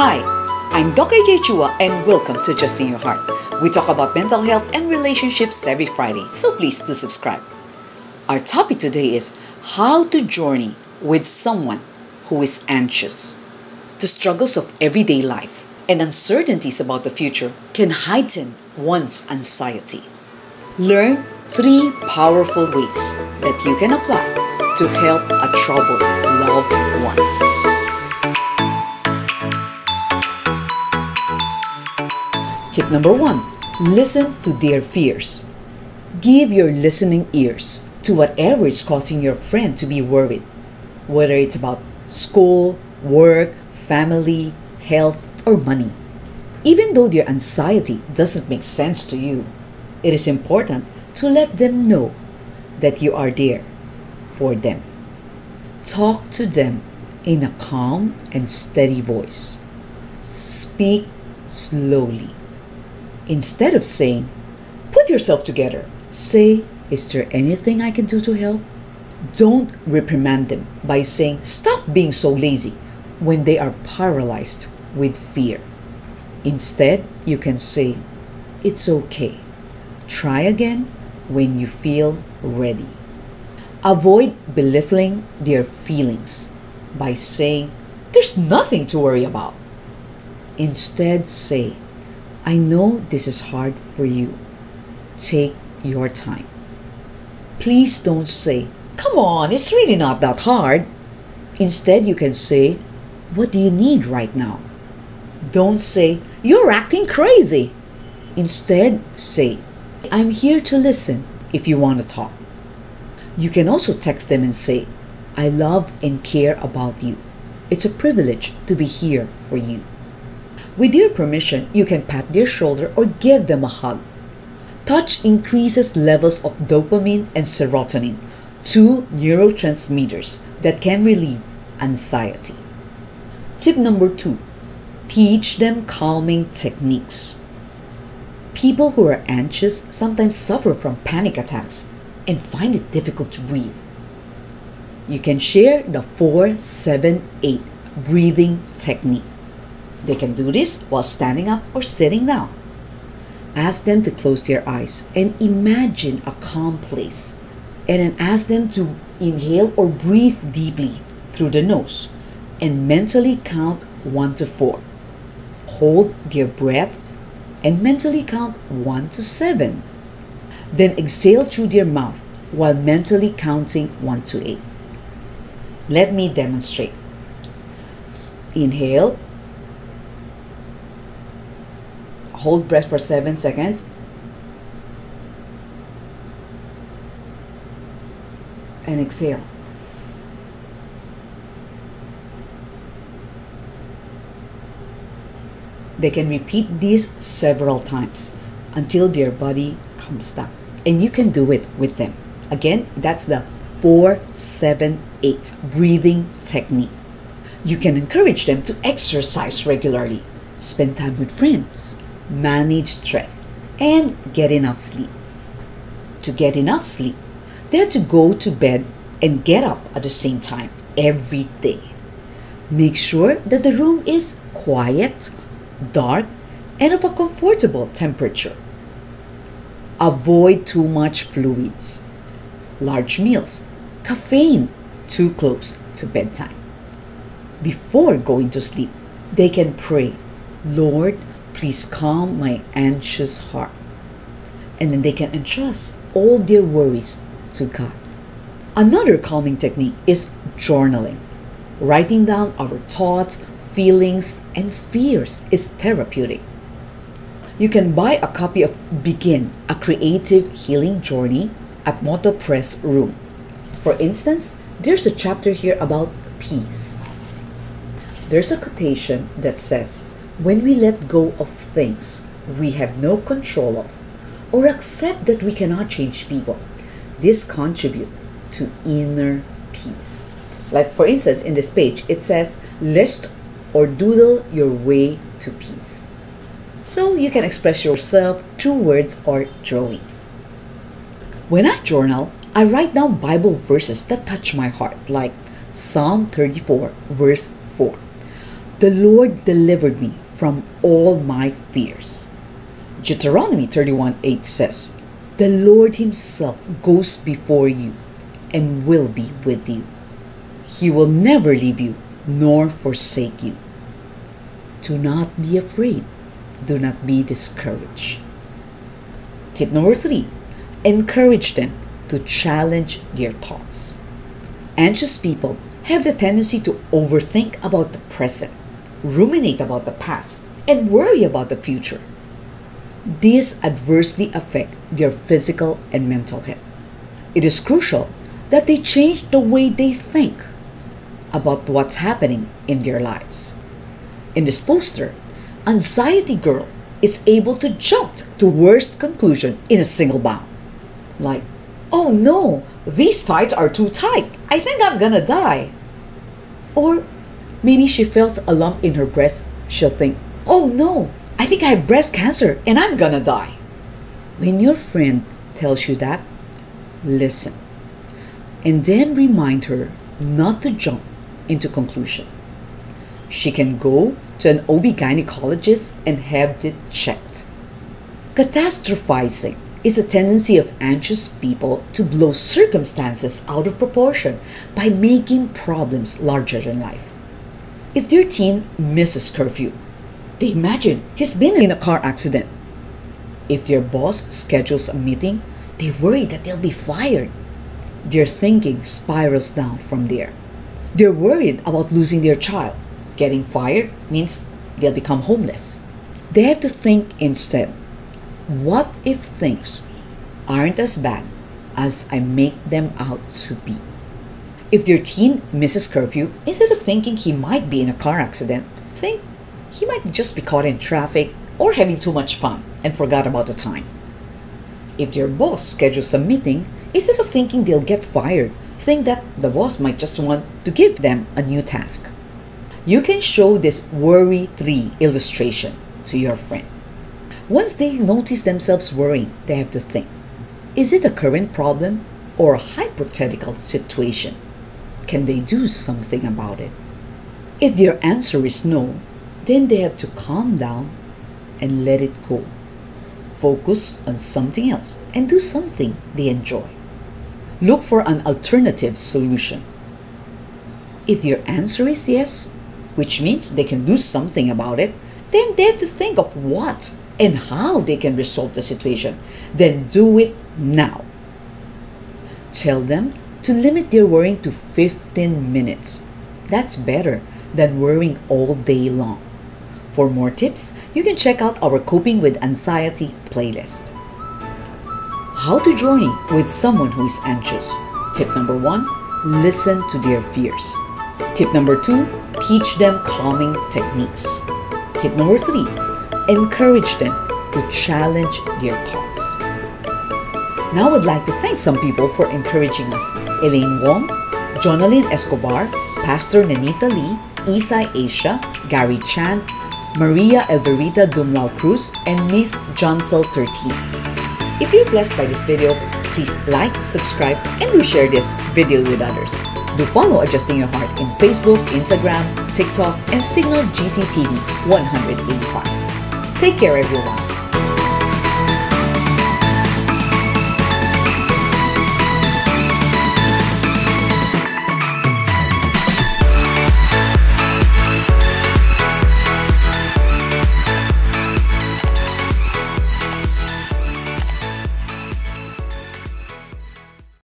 Hi, I'm Doc AJ and welcome to Adjusting Your Heart. We talk about mental health and relationships every Friday, so please do subscribe. Our topic today is how to journey with someone who is anxious. The struggles of everyday life and uncertainties about the future can heighten one's anxiety. Learn 3 powerful ways that you can apply to help a troubled loved one. Tip number 1, listen to their fears. Give your listening ears to whatever is causing your friend to be worried, whether it's about school, work, family, health, or money. Even though their anxiety doesn't make sense to you, it is important to let them know that you are there for them. Talk to them in a calm and steady voice. Speak slowly. Instead of saying, "Put yourself together," say, "Is there anything I can do to help?" Don't reprimand them by saying, "Stop being so lazy," when they are paralyzed with fear. Instead, you can say, "It's okay. Try again when you feel ready." Avoid belittling their feelings by saying, "There's nothing to worry about." Instead, say, "I know this is hard for you. Take your time." Please don't say, "Come on, it's really not that hard." Instead, you can say, "What do you need right now?" Don't say, "You're acting crazy." Instead, say, "I'm here to listen if you want to talk." You can also text them and say, "I love and care about you. It's a privilege to be here for you." With your permission, you can pat their shoulder or give them a hug. Touch increases levels of dopamine and serotonin, 2 neurotransmitters that can relieve anxiety. Tip number 2, teach them calming techniques. People who are anxious sometimes suffer from panic attacks and find it difficult to breathe. You can share the 4-7-8 breathing technique. They can do this while standing up or sitting down. Ask them to close their eyes and imagine a calm place. And then ask them to inhale or breathe deeply through the nose and mentally count 1 to 4. Hold their breath and mentally count 1 to 7. Then exhale through their mouth while mentally counting 1 to 8. Let me demonstrate. Inhale. Hold breath for 7 seconds. And exhale. They can repeat this several times until their body calms down. And you can do it with them. Again, that's the 4-7-8 breathing technique. You can encourage them to exercise regularly, spend time with friends, manage stress, and get enough sleep. To get enough sleep, they have to go to bed and get up at the same time every day. Make sure that the room is quiet, dark, and of a comfortable temperature. Avoid too much fluids, large meals, caffeine too close to bedtime. Before going to sleep, they can pray, "Lord, please calm my anxious heart." And then they can entrust all their worries to God. Another calming technique is journaling. Writing down our thoughts, feelings, and fears is therapeutic. You can buy a copy of Begin, a Creative Healing Journey at Moto Press Room. For instance, there's a chapter here about peace. There's a quotation that says, "When we let go of things we have no control of, or accept that we cannot change people, this contributes to inner peace." Like for instance, in this page, it says, "List or doodle your way to peace." So you can express yourself through words or drawings. When I journal, I write down Bible verses that touch my heart, like Psalm 34, verse 4. The Lord delivered me from all my fears. Deuteronomy 31:8 says, the Lord Himself goes before you and will be with you. He will never leave you nor forsake you. Do not be afraid. Do not be discouraged. Tip number 3, encourage them to challenge their thoughts. Anxious people have the tendency to overthink about the present, ruminate about the past, and worry about the future. These adversely affect their physical and mental health. It is crucial that they change the way they think about what's happening in their lives. In this poster, Anxiety Girl is able to jump to worst conclusion in a single bound. Like, oh no, these tights are too tight. I think I'm gonna die. Or maybe she felt a lump in her breast. She'll think, oh no, I think I have breast cancer and I'm gonna die. When your friend tells you that, listen. And then remind her not to jump into conclusion. She can go to an OB-gynecologist and have it checked. Catastrophizing is a tendency of anxious people to blow circumstances out of proportion by making problems larger than life. If their teen misses curfew, they imagine he's been in a car accident. If their boss schedules a meeting, they worry that they'll be fired. Their thinking spirals down from there. They're worried about losing their child. Getting fired means they'll become homeless. They have to think instead, what if things aren't as bad as I make them out to be? If their teen misses curfew, instead of thinking he might be in a car accident, think he might just be caught in traffic or having too much fun and forgot about the time. If their boss schedules a meeting, instead of thinking they'll get fired, think that the boss might just want to give them a new task. You can show this worry 3 illustration to your friend. Once they notice themselves worrying, they have to think, is it a current problem or a hypothetical situation? Can they do something about it? If their answer is no, then they have to calm down and let it go. Focus on something else and do something they enjoy. Look for an alternative solution. If their answer is yes, which means they can do something about it, then they have to think of what and how they can resolve the situation. Then do it now. Tell them to limit their worrying to 15 minutes. That's better than worrying all day long. For more tips, you can check out our Coping with Anxiety playlist. How to journey with someone who is anxious. Tip number 1, listen to their fears. Tip number 2, teach them calming techniques. Tip number 3, encourage them to challenge their thoughts. Now I'd like to thank some people for encouraging us. Elaine Wong, Jonalyn Escobar, Pastor Nanita Lee, Isai Asia, Gary Chan, Maria Elverita Dumlao Cruz, and Miss Johnsel 13. If you're blessed by this video, please like, subscribe, and do share this video with others. Do follow Adjusting Your Heart in Facebook, Instagram, TikTok, and Signal GCTV 185. Take care, everyone.